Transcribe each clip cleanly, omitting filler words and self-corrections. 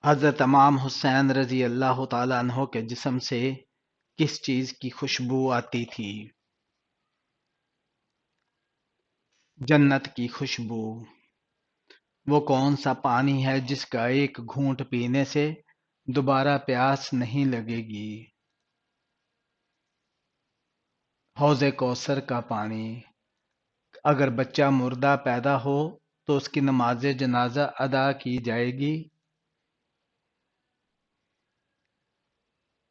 حضرت امام حسین رضی اللہ تعالیٰ عنہ کے جسم سے کس چیز کی خوشبو آتی تھی؟ جنت کی خوشبو۔ وہ کون سا پانی ہے جس کا ایک گھونٹ پینے سے دوبارہ پیاس نہیں لگے گی؟ حوض کوثر کا پانی۔ اگر بچہ مردہ پیدا ہو تو اس کی نماز جنازہ ادا کی جائے گی؟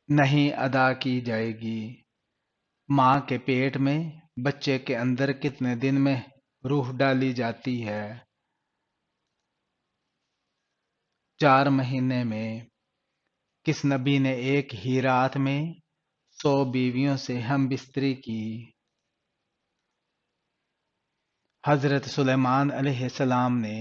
نہیں ادا کی جائے گی۔ ماں کے پیٹ میں بچے کے اندر کتنے دن میں روح ڈالی جاتی ہے؟ 4 مہینے میں۔ کس نبی نے ایک ہی رات میں 100 بیویوں سے ہم بستری کی؟ حضرت سلیمان علیہ السلام نے۔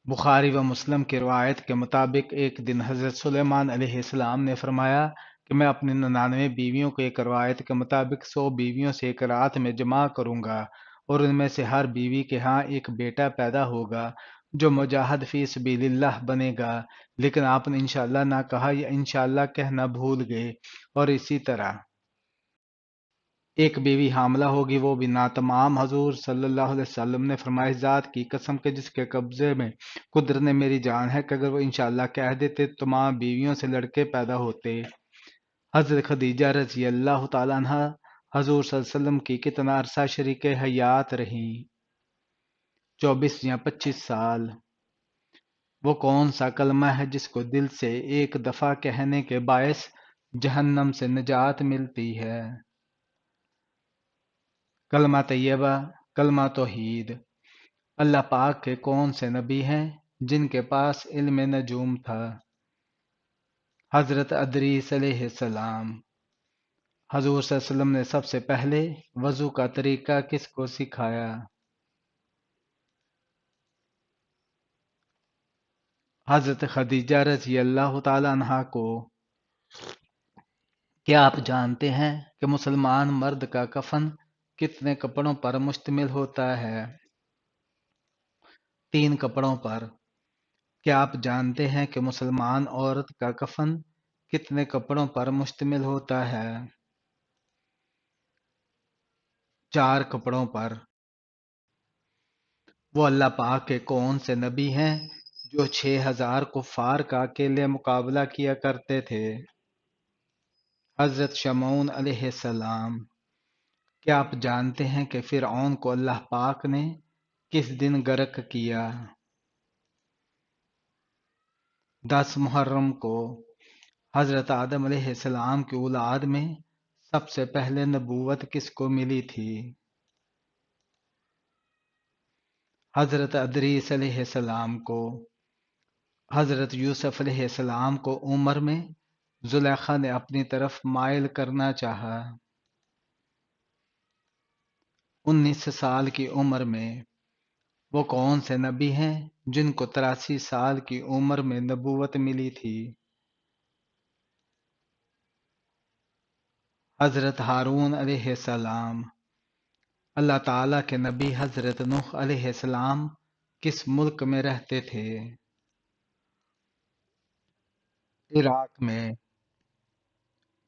بخاری و مسلم کی روایت کے مطابق ایک دن حضرت سلیمان علیہ السلام نے فرمایا کہ میں اپنی 99 بیویوں کو ایک روایت کے مطابق 100 بیویوں سے ایک رات میں جمع کروں گا، اور ان میں سے ہر بیوی کے ہاں ایک بیٹا پیدا ہوگا جو مجاہد فی سبیل اللہ بنے گا۔ لیکن آپ نے انشاءاللہ نہ کہا یا انشاءاللہ کہنا بھول گئے، اور اسی طرح ایک بیوی حاملہ ہوگی، وہ بھی ناتمام۔ حضور صلی اللہ علیہ وسلم نے فرمایا، ذات کی قسم کے جس کے قبضے میں قدرت نے میری جان ہے، کہ اگر وہ انشاءاللہ کہہ دیتے تو تمام بیویوں سے لڑکے پیدا ہوتے۔ حضرت خدیجہ رضی اللہ تعالیٰ عنہ حضور صلی اللہ علیہ وسلم کی کتنا عرصہ شریک حیات رہیں؟ 24 یا 25 سال۔ وہ کون سا کلمہ ہے جس کو دل سے ایک دفعہ کہنے کے باعث جہنم سے نجات ملتی ہے؟ کلمہ طیبہ، کلمہ توحید۔ اللہ پاک کے کون سے نبی ہیں جن کے پاس علم نجوم تھا؟ حضرت ادریس علیہ السلام۔ حضور صلی اللہ علیہ وسلم نے سب سے پہلے وضو کا طریقہ کس کو سکھایا؟ حضرت خدیجہ رضی اللہ تعالی عنہا کو۔ کیا آپ جانتے ہیں کہ مسلمان مرد کا کفن کتنے کپڑوں پر مشتمل ہوتا ہے؟ 3 کپڑوں پر۔ کیا آپ جانتے ہیں کہ مسلمان عورت کا کفن کتنے کپڑوں پر مشتمل ہوتا ہے؟ 4 کپڑوں پر۔ وہ اللہ پاک کے کون سے نبی ہیں جو 6000 کفار کا اکیلے مقابلہ کیا کرتے تھے؟ حضرت شمعون علیہ السلام۔ کیا آپ جانتے ہیں کہ فرعون کو اللہ پاک نے کس دن غرق کیا؟ 10 محرم کو۔ حضرت آدم علیہ السلام کی اولاد میں سب سے پہلے نبوت کس کو ملی تھی؟ حضرت ادریس علیہ السلام کو۔ حضرت یوسف علیہ السلام کو عمر میں زلیخا نے اپنی طرف مائل کرنا چاہا۔ 19 سال کی عمر میں۔ وہ کون سے نبی ہیں جن کو 83 سال کی عمر میں نبوت ملی تھی؟ حضرت ہارون علیہ السلام۔ اللہ تعالیٰ کے نبی حضرت نوح علیہ السلام کس ملک میں رہتے تھے؟ عراق میں۔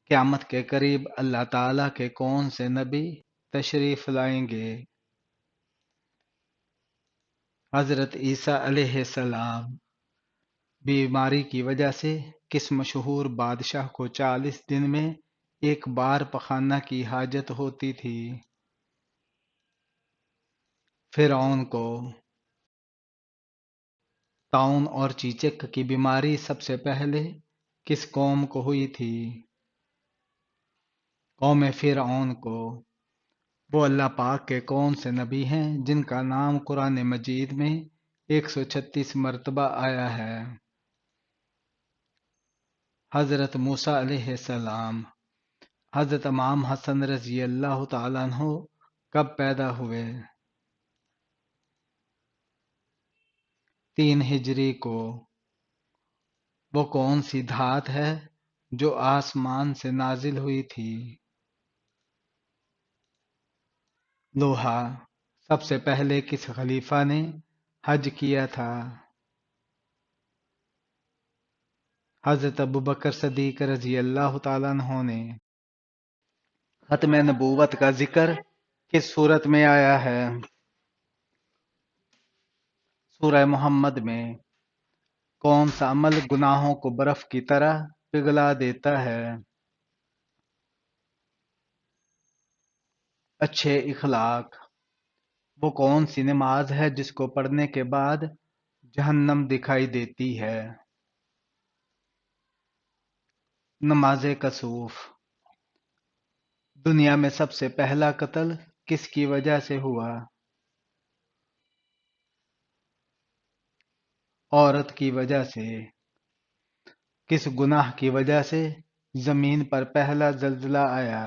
قیامت کے قریب اللہ تعالیٰ کے کون سے نبی تشریف لائیں گے؟ حضرت عیسیٰ علیہ السلام۔ بیماری کی وجہ سے کس مشہور بادشاہ کو 40 دن میں ایک بار پخانا کی حاجت ہوتی تھی؟ فرعون کو۔ طاعون اور چیچک کی بیماری سب سے پہلے کس قوم کو ہوئی تھی؟ قوم فرعون کو۔ وہ اللہ پاک کے کون سے نبی ہیں جن کا نام قرآن مجید میں 136 مرتبہ آیا ہے؟ حضرت موسیٰ علیہ السلام۔ حضرت امام حسن رضی اللہ تعالیٰ عنہ کب پیدا ہوئے؟ 3 ہجری کو۔ وہ کون سی دھات ہے جو آسمان سے نازل ہوئی تھی؟ لوہا۔ سب سے پہلے کس خلیفہ نے حج کیا تھا؟ حضرت ابو بکر صدیق رضی اللہ تعالیٰ عنہ نے ختم نبوت کا ذکر کس صورت میں آیا ہے؟ سورہ محمد میں۔ کون سا عمل گناہوں کو برف کی طرح پگھلا دیتا ہے؟ اچھے اخلاق۔ وہ کون سی نماز ہے جس کو پڑھنے کے بعد جہنم دکھائی دیتی ہے؟ نماز کسوف۔ دنیا میں سب سے پہلا قتل کس کی وجہ سے ہوا؟ عورت کی وجہ سے۔ کس گناہ کی وجہ سے زمین پر پہلا زلزلہ آیا؟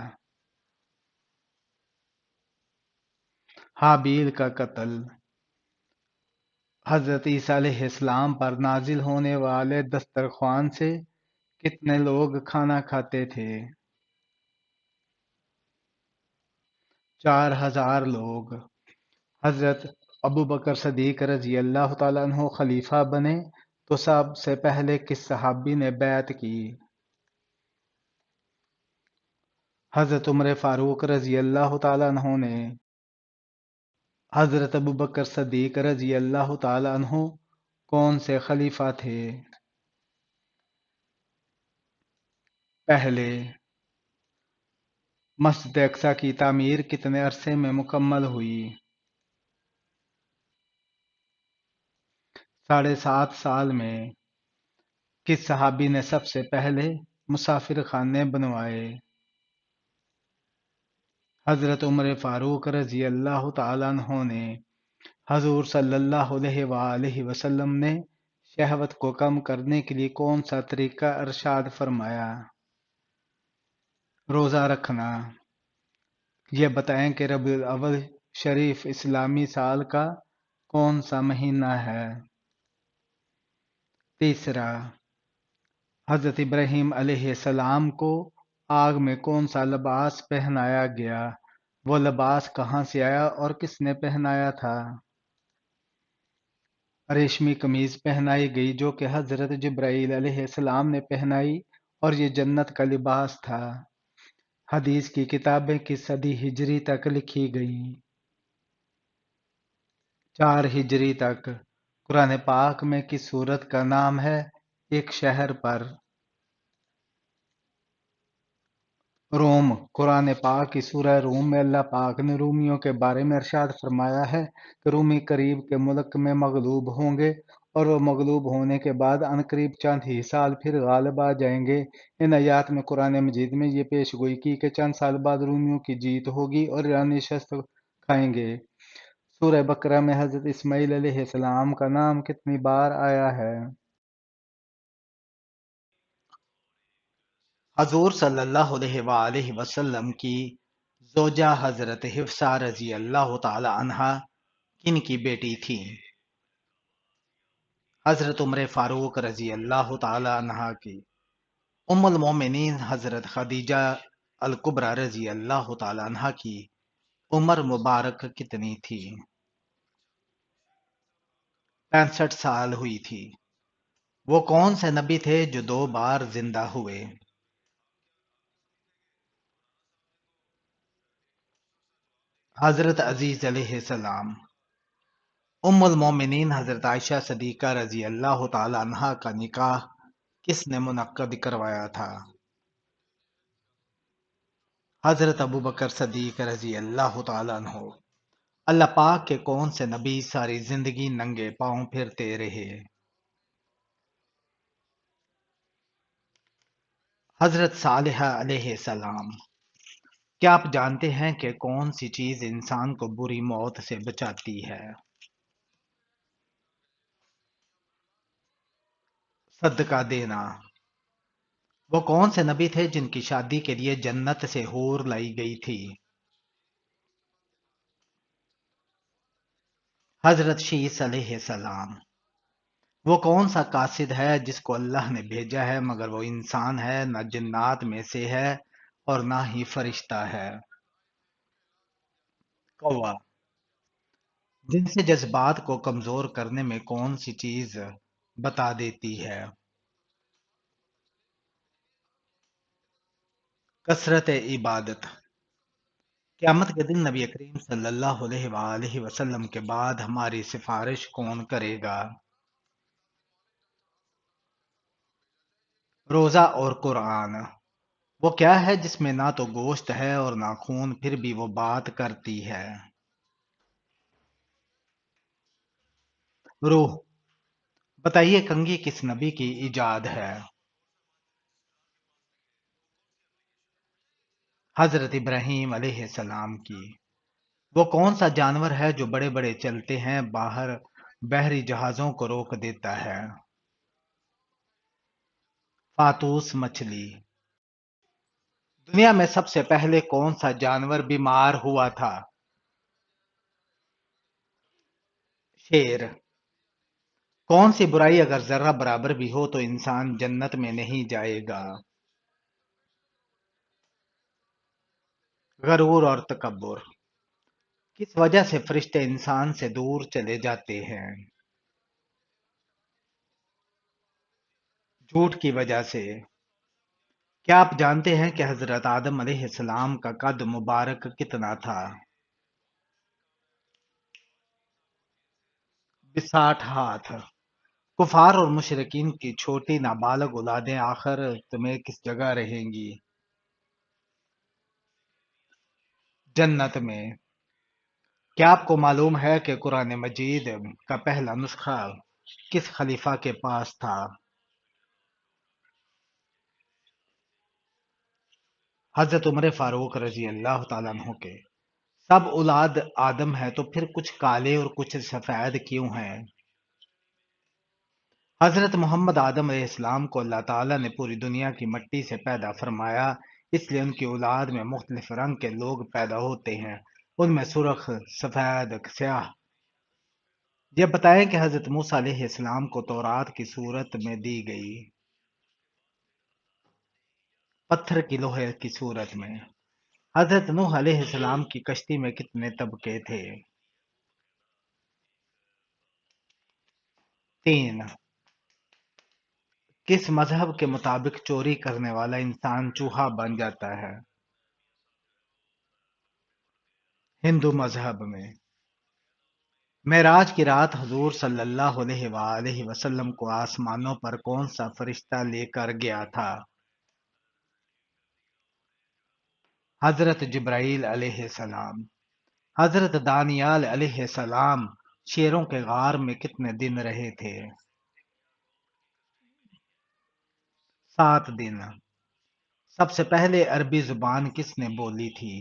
حابیل کا قتل۔ حضرت عیسیٰ علیہ السلام پر نازل ہونے والے دسترخوان سے کتنے لوگ کھانا کھاتے تھے؟ 4000 لوگ۔ حضرت ابو بکر صدیق رضی اللہ تعالیٰ عنہ خلیفہ بنے تو سب سے پہلے کس صحابی نے بیعت کی؟ حضرت عمر فاروق رضی اللہ تعالیٰ عنہ نے۔ حضرت ابو بکر صدیق رضی اللہ تعالیٰ عنہ کون سے خلیفہ تھے؟ پہلے۔ مسجد اقصی کی تعمیر کتنے عرصے میں مکمل ہوئی؟ 7.5 سال میں۔ کس صحابی نے سب سے پہلے مسافر خانے بنوائے؟ حضرت عمر فاروق رضی اللہ تعالیٰ عنہ نے۔ حضور صلی اللہ علیہ وآلہ وسلم نے شہوت کو کم کرنے کے لیے کون سا طریقہ ارشاد فرمایا؟ روزہ رکھنا۔ یہ بتائیں کہ ربیع الاول شریف اسلامی سال کا کون سا مہینہ ہے؟ تیسرا۔ حضرت ابراہیم علیہ السلام کو آگ میں کون سا لباس پہنایا گیا؟ وہ لباس کہاں سے آیا اور کس نے پہنایا تھا؟ ریشمی قمیض پہنائی گئی جو کہ حضرت جبرائیل علیہ السلام نے پہنائی اور یہ جنت کا لباس تھا۔ حدیث کی کتابیں کس صدی ہجری تک لکھی گئیں؟ 4 ہجری تک۔ قرآن پاک میں کس سورت کا نام ہے ایک شہر پر؟ روم۔ قرآن پاک کی سورہ روم میں اللہ پاک نے رومیوں کے بارے میں ارشاد فرمایا ہے کہ رومی قریب کے ملک میں مغلوب ہوں گے اور وہ مغلوب ہونے کے بعد عنقریب چند ہی سال پھر غالب آ جائیں گے۔ ان آیات میں قرآن مجید میں یہ پیش گوئی کی کہ چند سال بعد رومیوں کی جیت ہوگی اور ایرانی شکست کھائیں گے۔ سورہ بقرہ میں حضرت اسماعیل علیہ السلام کا نام کتنی بار آیا ہے؟ حضور صلی اللہ علیہ وآلہ وسلم کی زوجہ حضرت حفصہ رضی اللہ تعالی عنہا کن کی بیٹی تھی؟ حضرت عمر فاروق رضی اللہ تعالی عنہا کی۔ ام المومنین حضرت خدیجہ الکبریٰ رضی اللہ تعالی عنہا کی عمر مبارک کتنی تھی؟ 65 سال ہوئی تھی۔ وہ کون سے نبی تھے جو 2 بار زندہ ہوئے؟ حضرت عزیز علیہ السلام۔ ام المومنین حضرت عائشہ صدیقہ رضی اللہ تعالی عنہا کا نکاح کس نے منعقد کروایا تھا؟ حضرت ابو بکر صدیق رضی اللہ تعالی عنہ۔ اللہ پاک کے کون سے نبی ساری زندگی ننگے پاؤں پھرتے رہے؟ حضرت صالحہ علیہ السلام۔ کیا آپ جانتے ہیں کہ کون سی چیز انسان کو بری موت سے بچاتی ہے؟ صدقہ دینا۔ وہ کون سے نبی تھے جن کی شادی کے لیے جنت سے حور لائی گئی تھی؟ حضرت شیس علیہ السلام۔ وہ کون سا قاصد ہے جس کو اللہ نے بھیجا ہے مگر وہ انسان ہے، نہ جنات میں سے ہے اور نہ ہی فرشتہ ہے؟ کوا۔ جن سے جذبات کو کمزور کرنے میں کون سی چیز بتا دیتی ہے؟ کثرت عبادت۔ قیامت کے دن نبی کریم صلی اللہ علیہ وآلہ وسلم کے بعد ہماری سفارش کون کرے گا؟ روزہ اور قرآن۔ وہ کیا ہے جس میں نہ تو گوشت ہے اور نہ خون، پھر بھی وہ بات کرتی ہے؟ روح۔ بتائیے کنگھی کس نبی کی ایجاد ہے؟ حضرت ابراہیم علیہ السلام کی۔ وہ کون سا جانور ہے جو بڑے بڑے چلتے ہیں باہر بحری جہازوں کو روک دیتا ہے؟ فاتوس مچھلی۔ دنیا میں سب سے پہلے کون سا جانور بیمار ہوا تھا؟ شیر۔ کون سی برائی اگر ذرہ برابر بھی ہو تو انسان جنت میں نہیں جائے گا؟ غرور اور تکبر۔ کس وجہ سے فرشتے انسان سے دور چلے جاتے ہیں؟ جھوٹ کی وجہ سے۔ کیا آپ جانتے ہیں کہ حضرت آدم علیہ السلام کا قد مبارک کتنا تھا؟ 62 ہاتھ۔ کفار اور مشرکین کی چھوٹی نابالغ اولادیں آخر تمہیں کس جگہ رہیں گی؟ جنت میں۔ کیا آپ کو معلوم ہے کہ قرآن مجید کا پہلا نسخہ کس خلیفہ کے پاس تھا؟ حضرت عمر فاروق رضی اللہ تعالیٰ عنہ کے۔ سب اولاد آدم ہے تو پھر کچھ کالے اور کچھ سفید کیوں ہیں؟ حضرت محمد آدم علیہ السلام کو اللہ تعالیٰ نے پوری دنیا کی مٹی سے پیدا فرمایا، اس لیے ان کی اولاد میں مختلف رنگ کے لوگ پیدا ہوتے ہیں، ان میں سرخ، سفید، سیاہ۔ یہ بتائیں کہ حضرت موسیٰ علیہ السلام کو تورات کی صورت میں دی گئی، پتھر کی لوحے کی صورت میں۔ حضرت نوح علیہ السلام کی کشتی میں کتنے طبقے تھے؟ 3۔ کس مذہب کے مطابق چوری کرنے والا انسان چوہا بن جاتا ہے؟ ہندو مذہب میں۔ معراج کی رات حضور صلی اللہ علیہ وآلہ وسلم کو آسمانوں پر کون سا فرشتہ لے کر گیا تھا؟ حضرت جبرائیل علیہ السلام۔ حضرت دانیال علیہ السلام شیروں کے غار میں کتنے دن رہے تھے؟ 7 دن۔ سب سے پہلے عربی زبان کس نے بولی تھی؟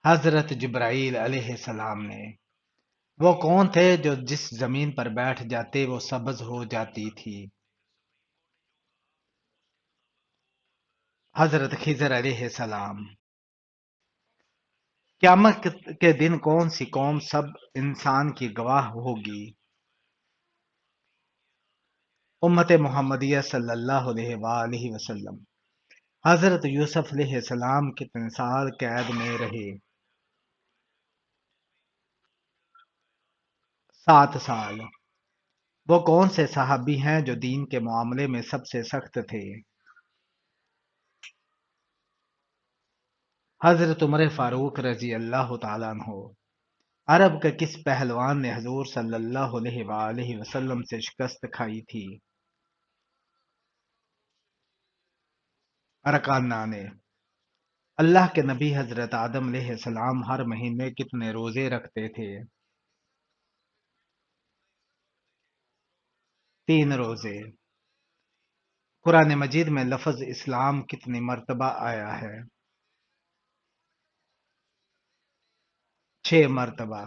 حضرت جبرائیل علیہ السلام نے۔ وہ کون تھے جو جس زمین پر بیٹھ جاتے وہ سبز ہو جاتی تھی؟ حضرت خضر علیہ السلام۔ قیامت کے دن کون سی قوم سب انسان کی گواہ ہوگی؟ امت محمدیہ صلی اللہ علیہ وآلہ وسلم۔ حضرت یوسف علیہ السلام کتنے سال قید میں رہے؟ 7 سال۔ وہ کون سے صحابی ہیں جو دین کے معاملے میں سب سے سخت تھے؟ حضرت عمر فاروق رضی اللہ تعالیٰ عنہ۔ عرب کے کس پہلوان نے حضور صلی اللہ علیہ وآلہ وسلم سے شکست کھائی تھی؟ ارکانہ نے۔ اللہ کے نبی حضرت آدم علیہ السلام ہر مہینے کتنے روزے رکھتے تھے؟ 3 روزے۔ قرآن مجید میں لفظ اسلام کتنی مرتبہ آیا ہے؟ 6 مرتبہ۔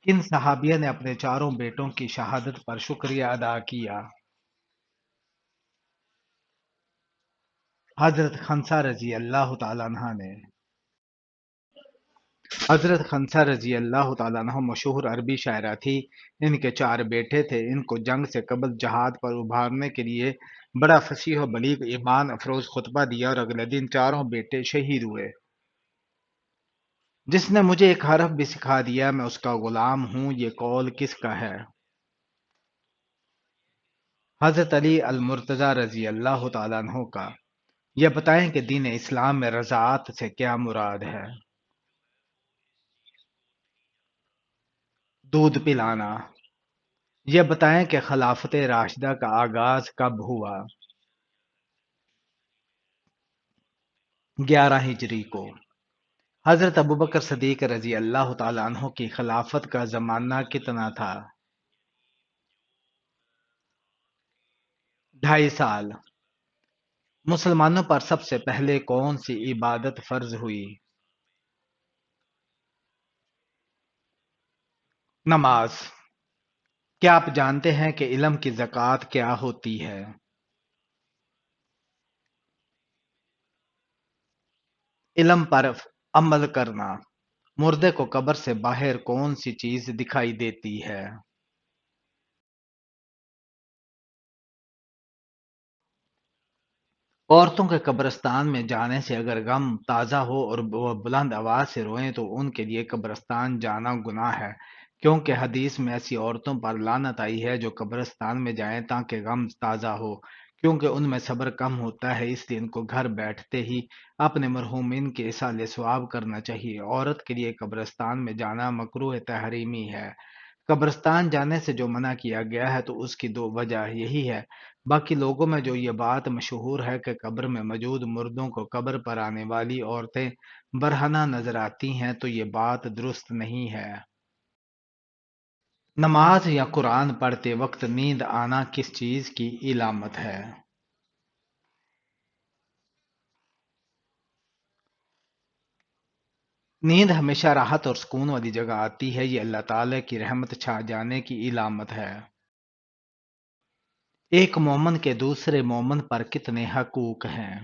کن صحابیہ نے اپنے چاروں بیٹوں کی شہادت پر شکریہ ادا کیا؟ حضرت خنسا رضی اللہ تعالیٰ عنہ نے۔ حضرت خنسا رضی اللہ تعالیٰ عنہ مشہور عربی شاعرہ تھی، ان کے 4 بیٹے تھے، ان کو جنگ سے قبل جہاد پر ابھارنے کے لیے بڑا فصیح و بلیغ ایمان افروز خطبہ دیا اور اگلے دن چاروں بیٹے شہید ہوئے۔ جس نے مجھے ایک حرف بھی سکھا دیا میں اس کا غلام ہوں، یہ قول کس کا ہے؟ حضرت علی المرتضی رضی اللہ تعالیٰ عنہ کا، یہ بتائیں کہ دین اسلام میں رضاعت سے کیا مراد ہے؟ دودھ پلانا۔ یہ بتائیں کہ خلافت راشدہ کا آغاز کب ہوا؟ 11 ہجری کو۔ حضرت ابوبکر صدیق رضی اللہ تعالیٰ عنہ کی خلافت کا زمانہ کتنا تھا؟ 2.5 سال۔ مسلمانوں پر سب سے پہلے کون سی عبادت فرض ہوئی؟ نماز۔ کیا آپ جانتے ہیں کہ علم کی زکوٰۃ کیا ہوتی ہے؟ علم پر عمل کرنا۔ مردے کو قبر سے باہر کون سی چیز دکھائی دیتی ہے؟ عورتوں کے قبرستان میں جانے سے اگر غم تازہ ہو اور وہ بلند آواز سے روئیں تو ان کے لیے قبرستان جانا گناہ ہے، کیونکہ حدیث میں ایسی عورتوں پر لعنت آئی ہے جو قبرستان میں جائیں تاکہ غم تازہ ہو، کیونکہ ان میں صبر کم ہوتا ہے، اس لیے ان کو گھر بیٹھتے ہی اپنے مرحومین کے اصالہ ثواب کرنا چاہیے۔ عورت کے لیے قبرستان میں جانا مکروہ تحریمی ہے۔ قبرستان جانے سے جو منع کیا گیا ہے تو اس کی دو وجہ یہی ہے۔ باقی لوگوں میں جو یہ بات مشہور ہے کہ قبر میں موجود مردوں کو قبر پر آنے والی عورتیں برہنہ نظر آتی ہیں، تو یہ بات درست نہیں ہے۔ نماز یا قرآن پڑھتے وقت نیند آنا کس چیز کی علامت ہے؟ نیند ہمیشہ راحت اور سکون والی جگہ آتی ہے، یہ اللہ تعالی کی رحمت چھا جانے کی علامت ہے۔ ایک مومن کے دوسرے مومن پر کتنے حقوق ہیں؟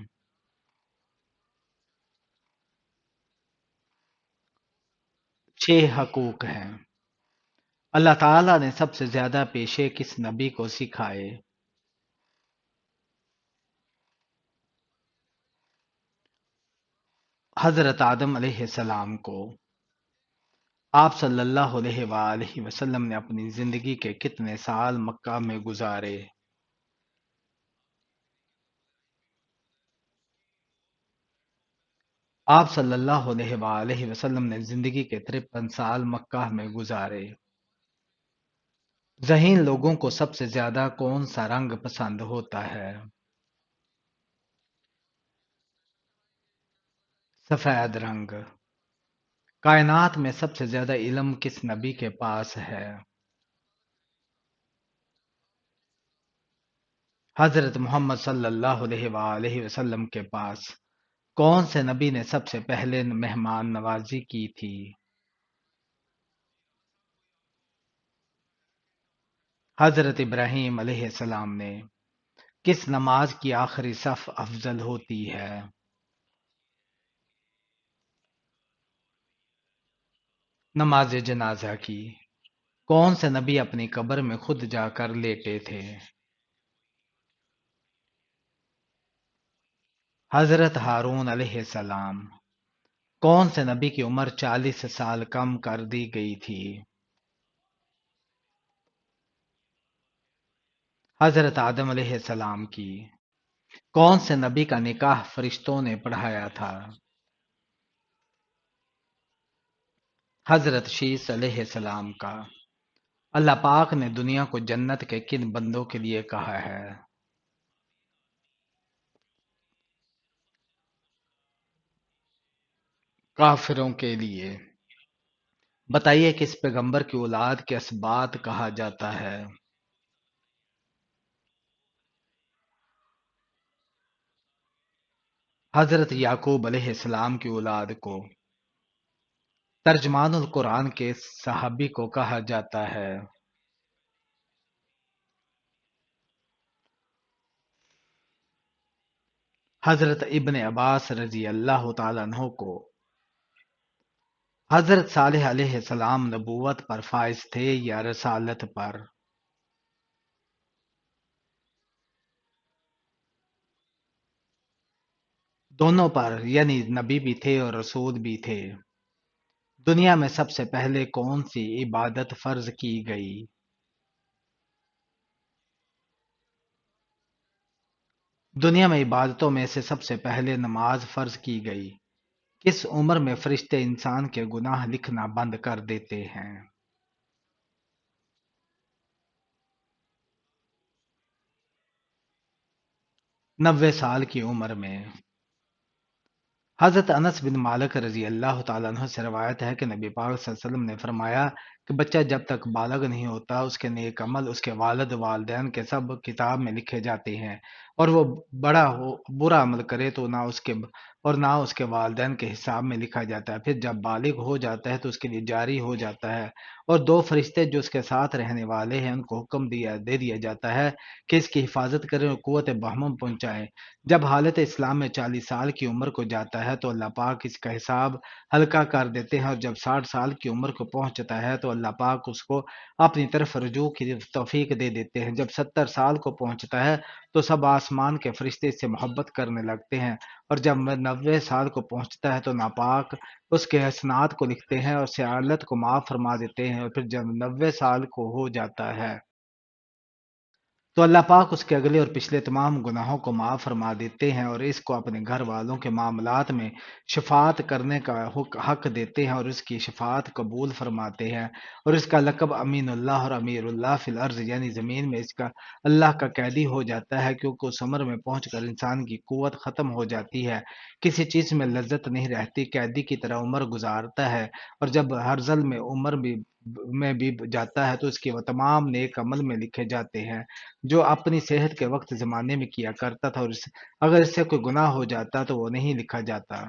6 حقوق ہیں۔ اللہ تعالیٰ نے سب سے زیادہ پیشے کس نبی کو سکھائے؟ حضرت آدم علیہ السلام کو۔ آپ صلی اللہ علیہ وآلہ وسلم نے اپنی زندگی کے کتنے سال مکہ میں گزارے؟ آپ صلی اللہ علیہ وآلہ وسلم نے زندگی کے 53 سال مکہ میں گزارے۔ ذہین لوگوں کو سب سے زیادہ کون سا رنگ پسند ہوتا ہے؟ سفید رنگ۔ کائنات میں سب سے زیادہ علم کس نبی کے پاس ہے؟ حضرت محمد صلی اللہ علیہ وآلہ وسلم کے پاس۔ کون سے نبی نے سب سے پہلے مہمان نوازی کی تھی؟ حضرت ابراہیم علیہ السلام نے۔ کس نماز کی آخری صف افضل ہوتی ہے؟ نماز جنازہ کی۔ کون سے نبی اپنی قبر میں خود جا کر لیٹے تھے؟ حضرت ہارون علیہ السلام۔ کون سے نبی کی عمر 40 سال کم کر دی گئی تھی؟ حضرت آدم علیہ السلام کی۔ کون سے نبی کا نکاح فرشتوں نے پڑھایا تھا؟ حضرت شیس علیہ السلام کا۔ اللہ پاک نے دنیا کو جنت کے کن بندوں کے لیے کہا ہے؟ کافروں کے لیے۔ بتائیے کس پیغمبر کی اولاد کے اسباط کہا جاتا ہے؟ حضرت یعقوب علیہ السلام کی اولاد کو۔ ترجمان القرآن کے صحابی کو کہا جاتا ہے؟ حضرت ابن عباس رضی اللہ تعالیٰ عنہ کو۔ حضرت صالح علیہ السلام نبوت پر فائز تھے یا رسالت پر؟ دونوں پر، یعنی نبی بھی تھے اور رسول بھی تھے۔ دنیا میں سب سے پہلے کون سی عبادت فرض کی گئی؟ دنیا میں عبادتوں میں سے سب سے پہلے نماز فرض کی گئی۔ کس عمر میں فرشتے انسان کے گناہ لکھنا بند کر دیتے ہیں؟ 90 سال کی عمر میں۔ حضرت انس بن مالک رضی اللہ تعالیٰ عنہ سے روایت ہے کہ نبی پاک صلی اللہ علیہ وسلم نے فرمایا کہ بچہ جب تک بالغ نہیں ہوتا اس کے نیک عمل اس کے والد والدین کے سب کتاب میں لکھے جاتے ہیں، اور وہ بڑا ہو برا عمل کرے تو نہ اس کے والدین کے حساب میں لکھا جاتا ہے۔ پھر جب بالغ ہو جاتا ہے تو اس کے لیے جاری ہو جاتا ہے، اور دو فرشتے جو اس کے ساتھ رہنے والے ہیں ان کو حکم دے دیا جاتا ہے کہ اس کی حفاظت کریں اور قوت بہمم پہنچائیں۔ جب حالت اسلام میں 40 سال کی عمر کو جاتا ہے تو اللہ پاک اس کا حساب ہلکا کر دیتے ہیں، اور جب 60 سال کی عمر کو پہنچتا ہے تو اللہ پاک اس کو اپنی طرف رجوع کی توفیق دے دیتے ہیں۔ جب 70 سال کو پہنچتا ہے تو سب آسمان کے فرشتے اس سے محبت کرنے لگتے ہیں، اور جب 90 سال کو پہنچتا ہے تو ناپاک اس کے حسنات کو لکھتے ہیں اور سیالت کو معاف فرما دیتے ہیں، اور پھر جب 90 سال کو ہو جاتا ہے تو اللہ پاک اس کے اگلے اور پچھلے تمام گناہوں کو معاف فرما دیتے ہیں، اور اس کو اپنے گھر والوں کے معاملات میں شفاعت کرنے کا حق دیتے ہیں اور اس کی شفاعت قبول فرماتے ہیں، اور اس کا لقب امین اللہ اور امیر اللہ فی الارض یعنی زمین میں اس کا اللہ کا قیدی ہو جاتا ہے، کیونکہ اس عمر میں پہنچ کر انسان کی قوت ختم ہو جاتی ہے، کسی چیز میں لذت نہیں رہتی، قیدی کی طرح عمر گزارتا ہے، اور جب ہرزل میں عمر بھی جاتا ہے تو اس کے وہ تمام نیک عمل میں لکھے جاتے ہیں جو اپنی صحت کے وقت زمانے میں کیا کرتا تھا، اور اگر اس سے کوئی گناہ ہو جاتا تو وہ نہیں لکھا جاتا۔